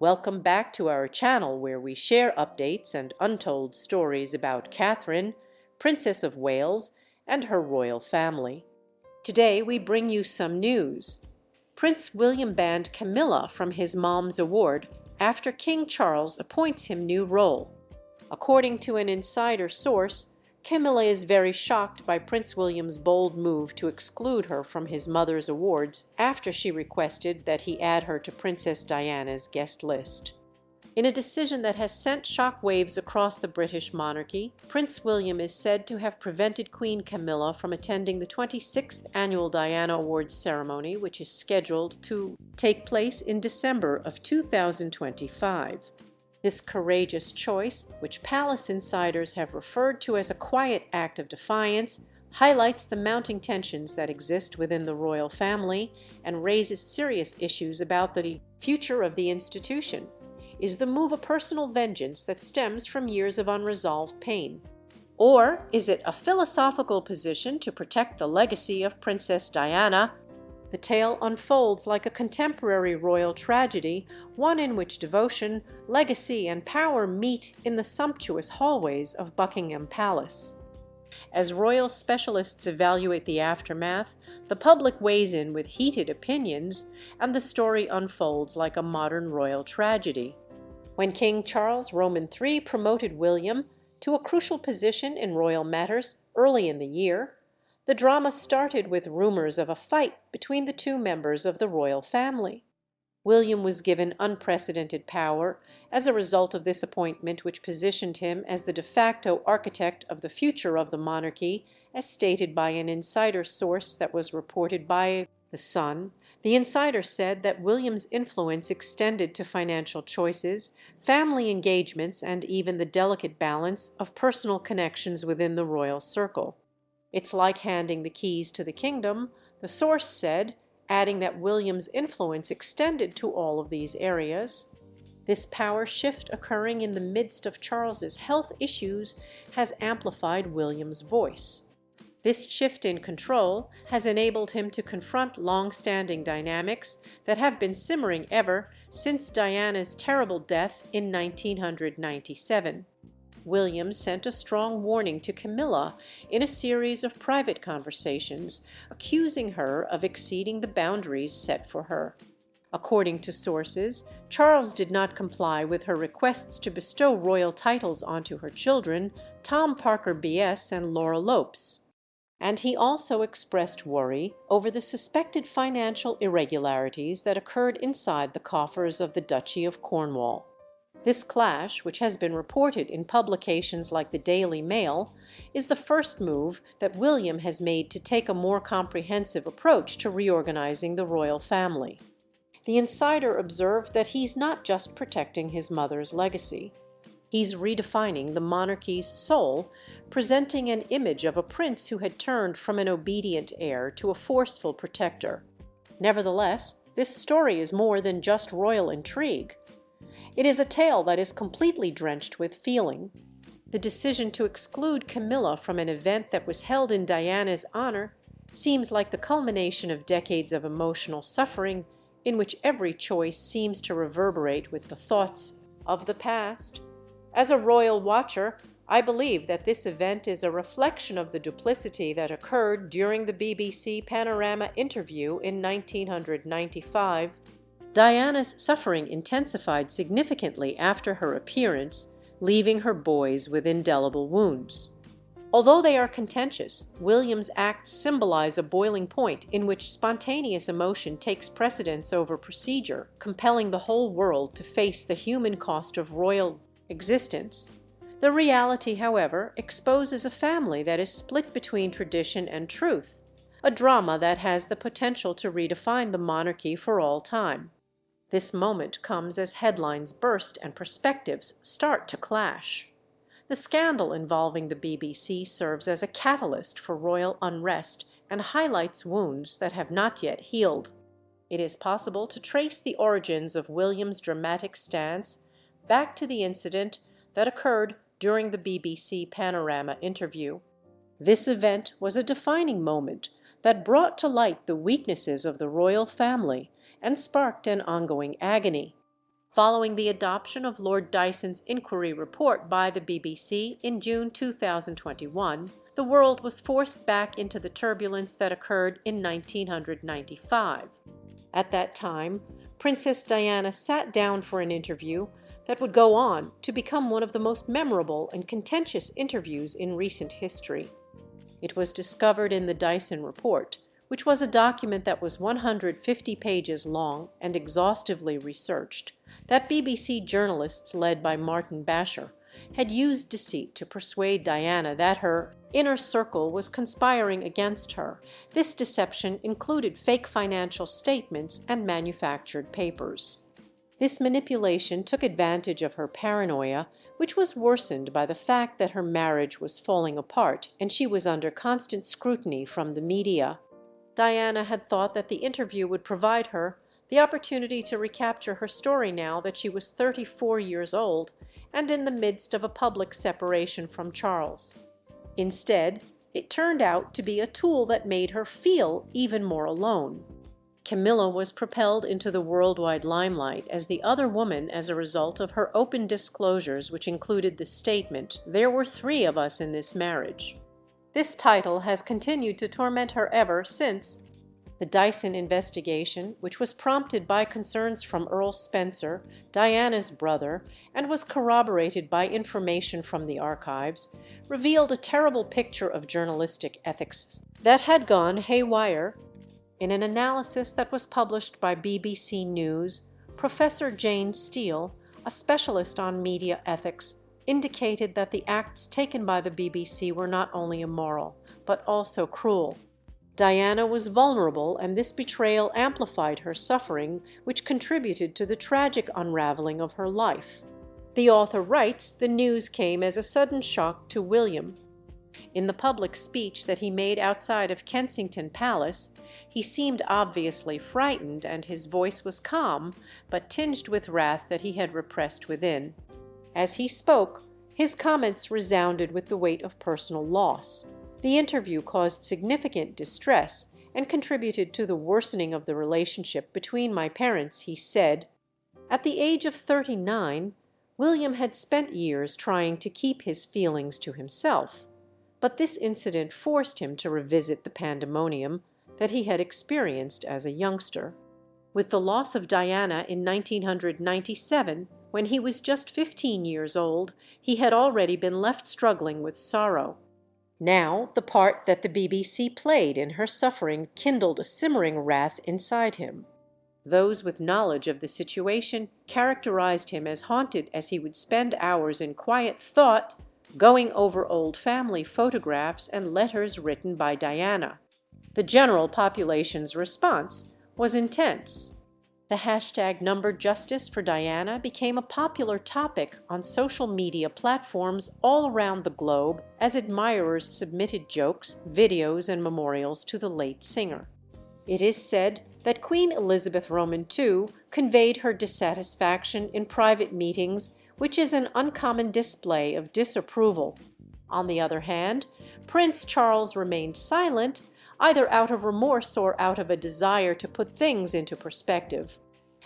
Welcome back to our channel where we share updates and untold stories about Catherine, Princess of Wales, and her royal family. Today we bring you some news. Prince William banned Camilla from his mom's award after King Charles appoints him new role. According to an insider source, Camilla is very shocked by Prince William's bold move to exclude her from his mother's awards after she requested that he add her to Princess Diana's guest list. In a decision that has sent shockwaves across the British monarchy, Prince William is said to have prevented Queen Camilla from attending the 26th annual Diana Awards ceremony, which is scheduled to take place in December of 2025. This courageous choice, which palace insiders have referred to as a quiet act of defiance, highlights the mounting tensions that exist within the royal family and raises serious issues about the future of the institution. Is the move a personal vengeance that stems from years of unresolved pain? Or is it a philosophical position to protect the legacy of Princess Diana? The tale unfolds like a contemporary royal tragedy, one in which devotion, legacy, and power meet in the sumptuous hallways of Buckingham Palace. As royal specialists evaluate the aftermath, the public weighs in with heated opinions, and the story unfolds like a modern royal tragedy. When King Charles Roman III promoted William to a crucial position in royal matters early in the year, the drama started with rumors of a fight between the two members of the royal family. William was given unprecedented power as a result of this appointment, which positioned him as the de facto architect of the future of the monarchy, as stated by an insider source that was reported by The Sun. The insider said that William's influence extended to financial choices, family engagements, and even the delicate balance of personal connections within the royal circle. "It's like handing the keys to the kingdom," the source said, adding that William's influence extended to all of these areas. This power shift occurring in the midst of Charles's health issues has amplified William's voice. This shift in control has enabled him to confront long-standing dynamics that have been simmering ever since Diana's terrible death in 1997. William sent a strong warning to Camilla in a series of private conversations, accusing her of exceeding the boundaries set for her. According to sources, Charles did not comply with her requests to bestow royal titles onto her children, Tom Parker BS and Laura Lopes. And he also expressed worry over the suspected financial irregularities that occurred inside the coffers of the Duchy of Cornwall. This clash, which has been reported in publications like the Daily Mail, is the first move that William has made to take a more comprehensive approach to reorganizing the royal family. The insider observed that he's not just protecting his mother's legacy. He's redefining the monarchy's soul, presenting an image of a prince who had turned from an obedient heir to a forceful protector. Nevertheless, this story is more than just royal intrigue. It is a tale that is completely drenched with feeling. The decision to exclude Camilla from an event that was held in Diana's honor seems like the culmination of decades of emotional suffering in which every choice seems to reverberate with the thoughts of the past. As a royal watcher, I believe that this event is a reflection of the duplicity that occurred during the BBC Panorama interview in 1995. Diana's suffering intensified significantly after her appearance, leaving her boys with indelible wounds. Although they are contentious, William's acts symbolize a boiling point in which spontaneous emotion takes precedence over procedure, compelling the whole world to face the human cost of royal existence. The reality, however, exposes a family that is split between tradition and truth, a drama that has the potential to redefine the monarchy for all time. This moment comes as headlines burst and perspectives start to clash. The scandal involving the BBC serves as a catalyst for royal unrest and highlights wounds that have not yet healed. It is possible to trace the origins of William's dramatic stance back to the incident that occurred during the BBC Panorama interview. This event was a defining moment that brought to light the weaknesses of the royal family and sparked an ongoing agony. Following the adoption of Lord Dyson's inquiry report by the BBC in June 2021, the world was forced back into the turbulence that occurred in 1995. At that time, Princess Diana sat down for an interview that would go on to become one of the most memorable and contentious interviews in recent history. It was discovered in the Dyson report, which was a document that was 150 pages long and exhaustively researched, that BBC journalists led by Martin Basher had used deceit to persuade Diana that her inner circle was conspiring against her. This deception included fake financial statements and manufactured papers. This manipulation took advantage of her paranoia, which was worsened by the fact that her marriage was falling apart and she was under constant scrutiny from the media. Diana had thought that the interview would provide her the opportunity to recapture her story now that she was 34 years old and in the midst of a public separation from Charles. Instead, it turned out to be a tool that made her feel even more alone. Camilla was propelled into the worldwide limelight as the other woman as a result of her open disclosures, which included the statement, "There were 3 of us in this marriage." This title has continued to torment her ever since. The Dyson investigation, which was prompted by concerns from Earl Spencer, Diana's brother, and was corroborated by information from the archives, revealed a terrible picture of journalistic ethics that had gone haywire. In an analysis that was published by BBC News, Professor Jane Steele, a specialist on media ethics, indicated that the acts taken by the BBC were not only immoral, but also cruel. Diana was vulnerable, and this betrayal amplified her suffering, which contributed to the tragic unraveling of her life. The author writes, the news came as a sudden shock to William. In the public speech that he made outside of Kensington Palace, he seemed obviously frightened, and his voice was calm, but tinged with wrath that he had repressed within. As he spoke, his comments resounded with the weight of personal loss. The interview caused significant distress and contributed to the worsening of the relationship between my parents, he said. At the age of 39, William had spent years trying to keep his feelings to himself, but this incident forced him to revisit the pandemonium that he had experienced as a youngster. With the loss of Diana in 1997, when he was just 15 years old, he had already been left struggling with sorrow. Now the part that the BBC played in her suffering kindled a simmering wrath inside him. Those with knowledge of the situation characterized him as haunted as he would spend hours in quiet thought going over old family photographs and letters written by Diana. The general population's response was intense. The hashtag #NumberJustice4Diana became a popular topic on social media platforms all around the globe as admirers submitted jokes, videos, and memorials to the late singer. It is said that Queen Elizabeth Roman II conveyed her dissatisfaction in private meetings, which is an uncommon display of disapproval. On the other hand, Prince Charles remained silent, either out of remorse or out of a desire to put things into perspective.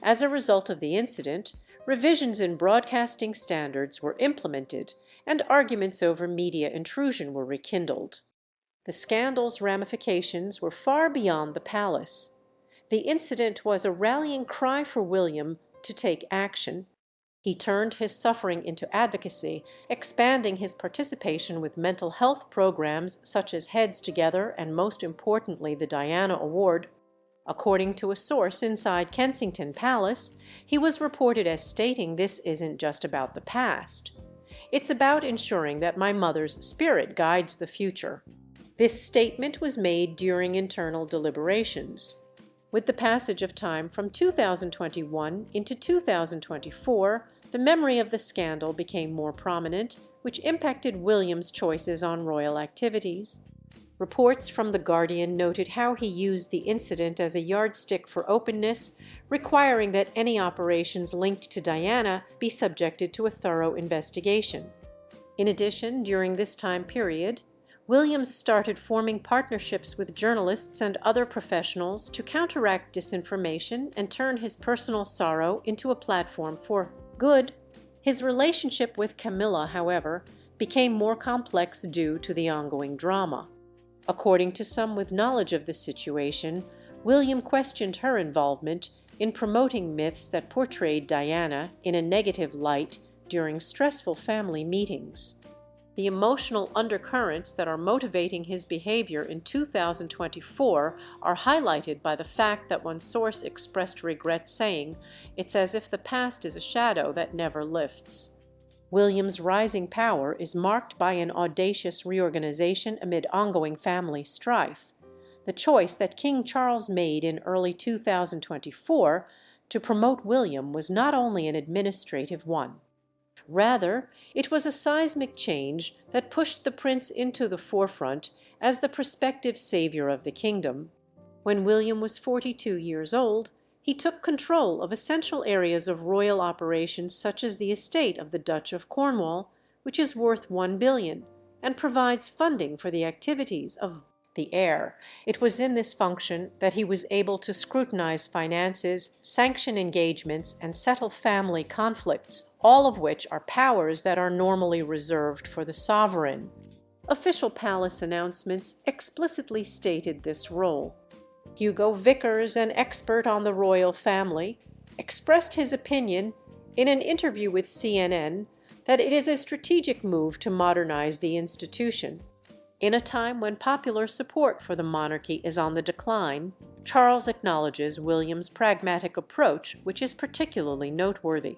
As a result of the incident, revisions in broadcasting standards were implemented and arguments over media intrusion were rekindled. The scandal's ramifications were far beyond the palace. The incident was a rallying cry for William to take action. He turned his suffering into advocacy, expanding his participation with mental health programs such as Heads Together and, most importantly, the Diana Award. According to a source inside Kensington Palace, he was reported as stating, "This isn't just about the past. It's about ensuring that my mother's spirit guides the future." This statement was made during internal deliberations. With the passage of time from 2021 into 2024, the memory of the scandal became more prominent, which impacted William's choices on royal activities. Reports from The Guardian noted how he used the incident as a yardstick for openness, requiring that any operations linked to Diana be subjected to a thorough investigation. In addition, during this time period, Williams started forming partnerships with journalists and other professionals to counteract disinformation and turn his personal sorrow into a platform for good. His relationship with Camilla, however, became more complex due to the ongoing drama. According to some with knowledge of the situation, William questioned her involvement in promoting myths that portrayed Diana in a negative light during stressful family meetings. The emotional undercurrents that are motivating his behavior in 2024 are highlighted by the fact that one source expressed regret, saying, "It's as if the past is a shadow that never lifts." William's rising power is marked by an audacious reorganization amid ongoing family strife. The choice that King Charles made in early 2024 to promote William was not only an administrative one. Rather, it was a seismic change that pushed the prince into the forefront as the prospective savior of the kingdom. When William was 42 years old, he took control of essential areas of royal operations such as the estate of the Duch of Cornwall, which is worth £1 billion, and provides funding for the activities of the heir. It was in this function that he was able to scrutinize finances, sanction engagements, and settle family conflicts, all of which are powers that are normally reserved for the sovereign. Official palace announcements explicitly stated this role. Hugo Vickers, an expert on the royal family, expressed his opinion in an interview with CNN that it is a strategic move to modernize the institution. In a time when popular support for the monarchy is on the decline, Charles acknowledges William's pragmatic approach, which is particularly noteworthy.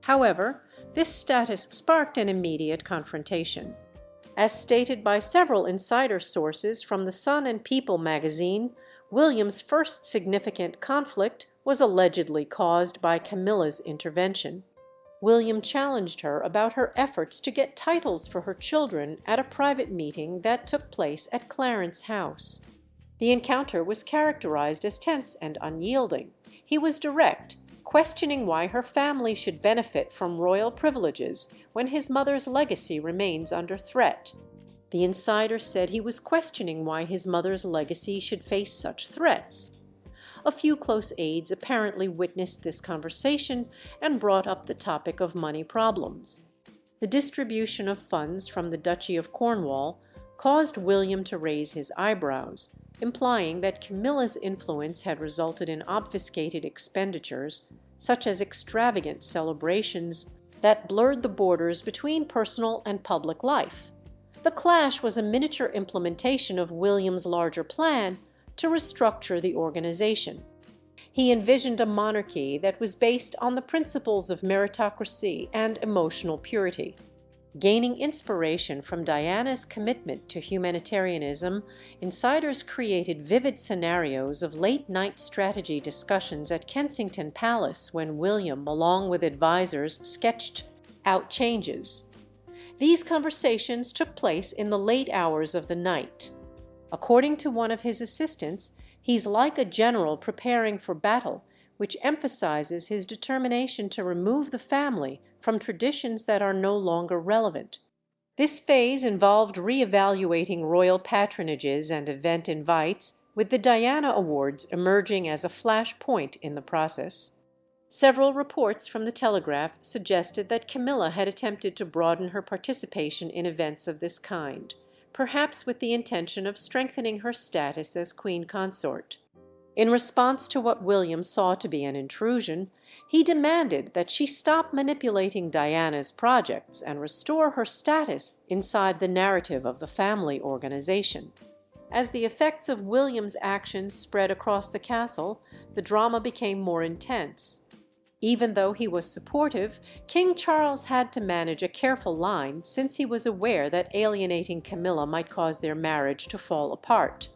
However, this status sparked an immediate confrontation. As stated by several insider sources from The Sun and People magazine, William's first significant conflict was allegedly caused by Camilla's intervention. William challenged her about her efforts to get titles for her children at a private meeting that took place at Clarence House. The encounter was characterized as tense and unyielding. He was direct, questioning why her family should benefit from royal privileges when his mother's legacy remains under threat. The insider said he was questioning why his mother's legacy should face such threats. A few close aides apparently witnessed this conversation and brought up the topic of money problems. The distribution of funds from the Duchy of Cornwall caused William to raise his eyebrows, implying that Camilla's influence had resulted in obfuscated expenditures, such as extravagant celebrations that blurred the borders between personal and public life. The clash was a miniature implementation of William's larger plan to restructure the organization. He envisioned a monarchy that was based on the principles of meritocracy and emotional purity. Gaining inspiration from Diana's commitment to humanitarianism, insiders created vivid scenarios of late-night strategy discussions at Kensington Palace when William, along with advisors, sketched out changes. These conversations took place in the late hours of the night. According to one of his assistants, he's like a general preparing for battle, which emphasizes his determination to remove the family from traditions that are no longer relevant. This phase involved re-evaluating royal patronages and event invites, with the Diana Awards emerging as a flashpoint in the process. Several reports from the Telegraph suggested that Camilla had attempted to broaden her participation in events of this kind, perhaps with the intention of strengthening her status as queen consort. In response to what William saw to be an intrusion, he demanded that she stop manipulating Diana's projects and restore her status inside the narrative of the family organization. As the effects of William's actions spread across the castle, the drama became more intense. Even though he was supportive, King Charles had to manage a careful line since he was aware that alienating Camilla might cause their marriage to fall apart.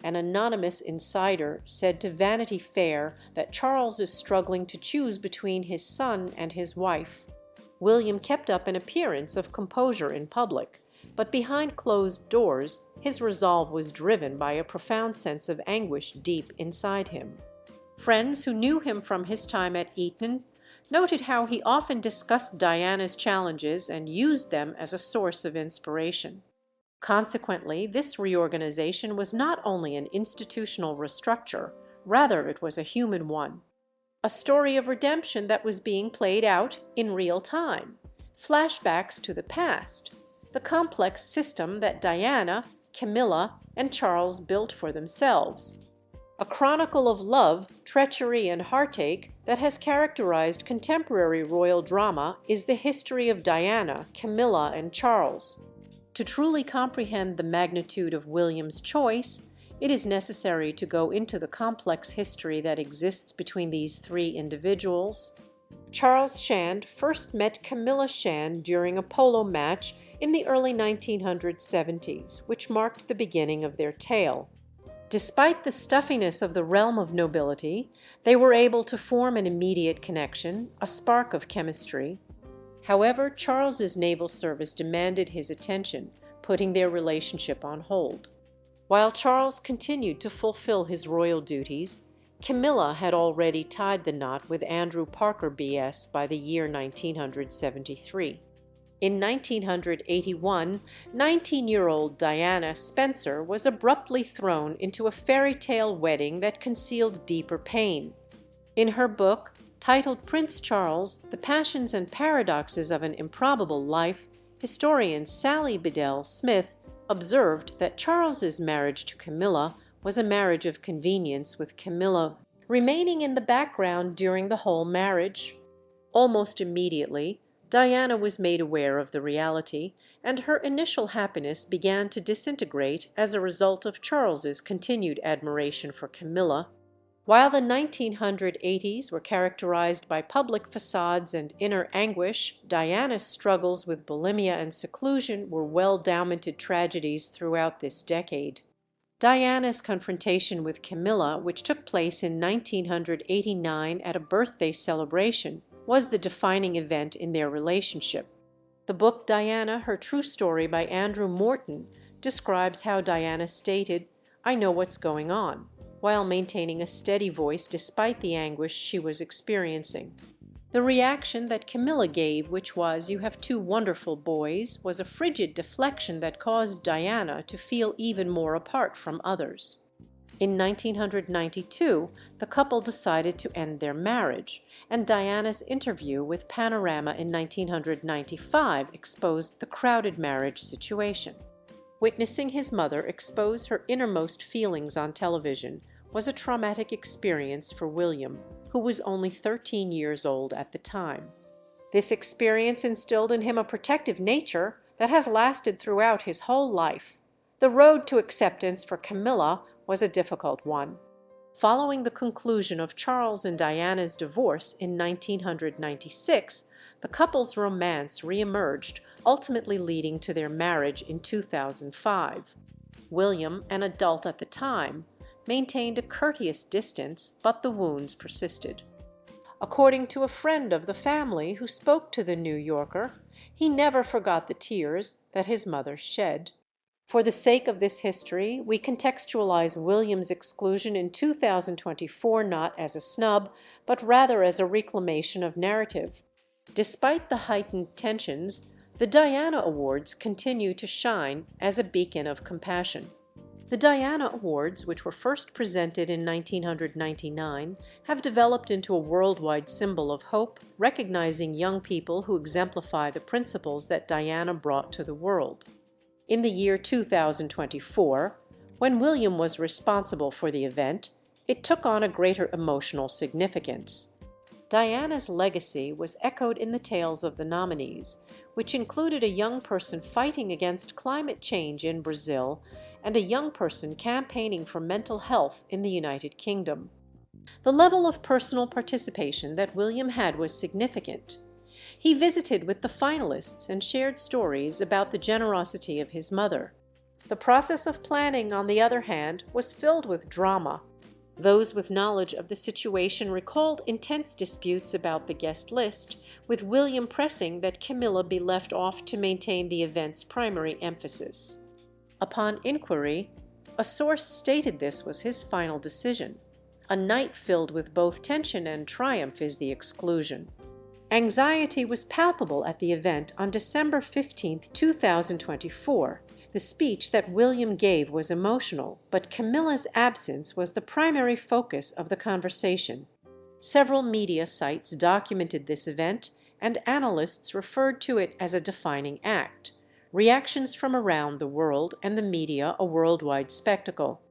An anonymous insider said to Vanity Fair that Charles is struggling to choose between his son and his wife. William kept up an appearance of composure in public, but behind closed doors his resolve was driven by a profound sense of anguish deep inside him. Friends who knew him from his time at Eton noted how he often discussed Diana's challenges and used them as a source of inspiration. Consequently, this reorganization was not only an institutional restructure, rather it was a human one. A story of redemption that was being played out in real time. Flashbacks to the past. The complex system that Diana, Camilla, and Charles built for themselves. A chronicle of love, treachery, and heartache that has characterized contemporary royal drama is the history of Diana, Camilla, and Charles. To truly comprehend the magnitude of William's choice, it is necessary to go into the complex history that exists between these three individuals. Charles Shand first met Camilla Shand during a polo match in the early 1970s, which marked the beginning of their tale. Despite the stuffiness of the realm of nobility, they were able to form an immediate connection, a spark of chemistry. However, Charles's naval service demanded his attention, putting their relationship on hold. While Charles continued to fulfill his royal duties, Camilla had already tied the knot with Andrew Parker B.S. by the year 1973. In 1981, 19-year-old Diana Spencer was abruptly thrown into a fairy tale wedding that concealed deeper pain. In her book, titled Prince Charles, The Passions and Paradoxes of an Improbable Life, historian Sally Bedell Smith observed that Charles's marriage to Camilla was a marriage of convenience, with Camilla remaining in the background during the whole marriage. Almost immediately, Diana was made aware of the reality, and her initial happiness began to disintegrate as a result of Charles's continued admiration for Camilla. While the 1980s were characterized by public facades and inner anguish, Diana's struggles with bulimia and seclusion were well-documented tragedies throughout this decade. Diana's confrontation with Camilla, which took place in 1989 at a birthday celebration, was the defining event in their relationship. The book Diana, Her True Story by Andrew Morton describes how Diana stated, "I know what's going on," while maintaining a steady voice despite the anguish she was experiencing. The reaction that Camilla gave, which was, "You have two wonderful boys," was a frigid deflection that caused Diana to feel even more apart from others. In 1992, the couple decided to end their marriage, and Diana's interview with Panorama in 1995 exposed the crowded marriage situation. Witnessing his mother expose her innermost feelings on television was a traumatic experience for William, who was only 13 years old at the time. This experience instilled in him a protective nature that has lasted throughout his whole life. The road to acceptance for Camilla was a difficult one. Following the conclusion of Charles and Diana's divorce in 1996, the couple's romance re-emerged, ultimately leading to their marriage in 2005. William, an adult at the time, maintained a courteous distance, but the wounds persisted. According to a friend of the family who spoke to The New Yorker, he never forgot the tears that his mother shed. For the sake of this history, we contextualize William's exclusion in 2024 not as a snub, but rather as a reclamation of narrative. Despite the heightened tensions, the Diana Awards continue to shine as a beacon of compassion. The Diana Awards, which were first presented in 1999, have developed into a worldwide symbol of hope, recognizing young people who exemplify the principles that Diana brought to the world. In the year 2024, when William was responsible for the event, it took on a greater emotional significance. Diana's legacy was echoed in the tales of the nominees, which included a young person fighting against climate change in Brazil and a young person campaigning for mental health in the United Kingdom. The level of personal participation that William had was significant. He visited with the finalists and shared stories about the generosity of his mother. The process of planning, on the other hand, was filled with drama. Those with knowledge of the situation recalled intense disputes about the guest list, with William pressing that Camilla be left off to maintain the event's primary emphasis. Upon inquiry, a source stated this was his final decision. A night filled with both tension and triumph is the exclusion. Anxiety was palpable at the event on December 15, 2024. The speech that William gave was emotional, but Camilla's absence was the primary focus of the conversation. Several media sites documented this event, and analysts referred to it as a defining act. Reactions from around the world and the media a worldwide spectacle.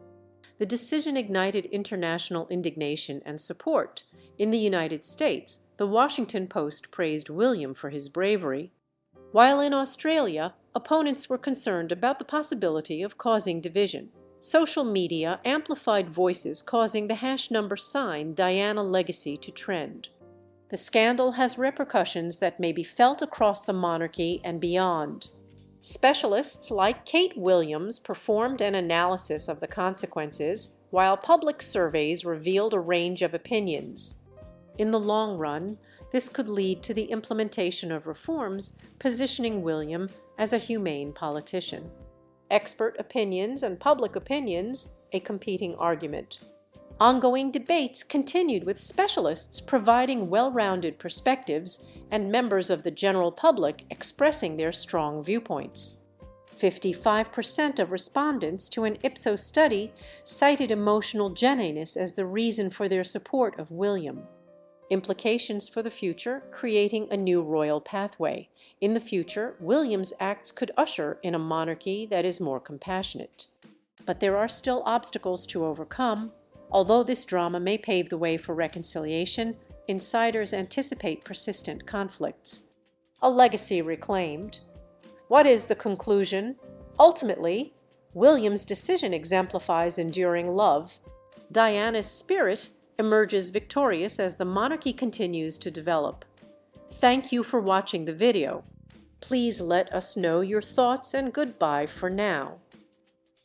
The decision ignited international indignation and support. In the United States, the Washington Post praised William for his bravery, while in Australia, opponents were concerned about the possibility of causing division. Social media amplified voices, causing the #number sign Diana legacy to trend. The scandal has repercussions that may be felt across the monarchy and beyond. Specialists like Kate Williams performed an analysis of the consequences, while public surveys revealed a range of opinions. In the long run, this could lead to the implementation of reforms positioning William as a humane politician. Expert opinions and public opinions, a competing argument. Ongoing debates continued, with specialists providing well-rounded perspectives and members of the general public expressing their strong viewpoints. 55% of respondents to an Ipsos study cited emotional genuineness as the reason for their support of William. Implications for the future: creating a new royal pathway. In the future, William's acts could usher in a monarchy that is more compassionate. But there are still obstacles to overcome. Although this drama may pave the way for reconciliation, insiders anticipate persistent conflicts. A legacy reclaimed. What is the conclusion? Ultimately, William's decision exemplifies enduring love. Diana's spirit emerges victorious as the monarchy continues to develop. Thank you for watching the video. Please let us know your thoughts, and goodbye for now.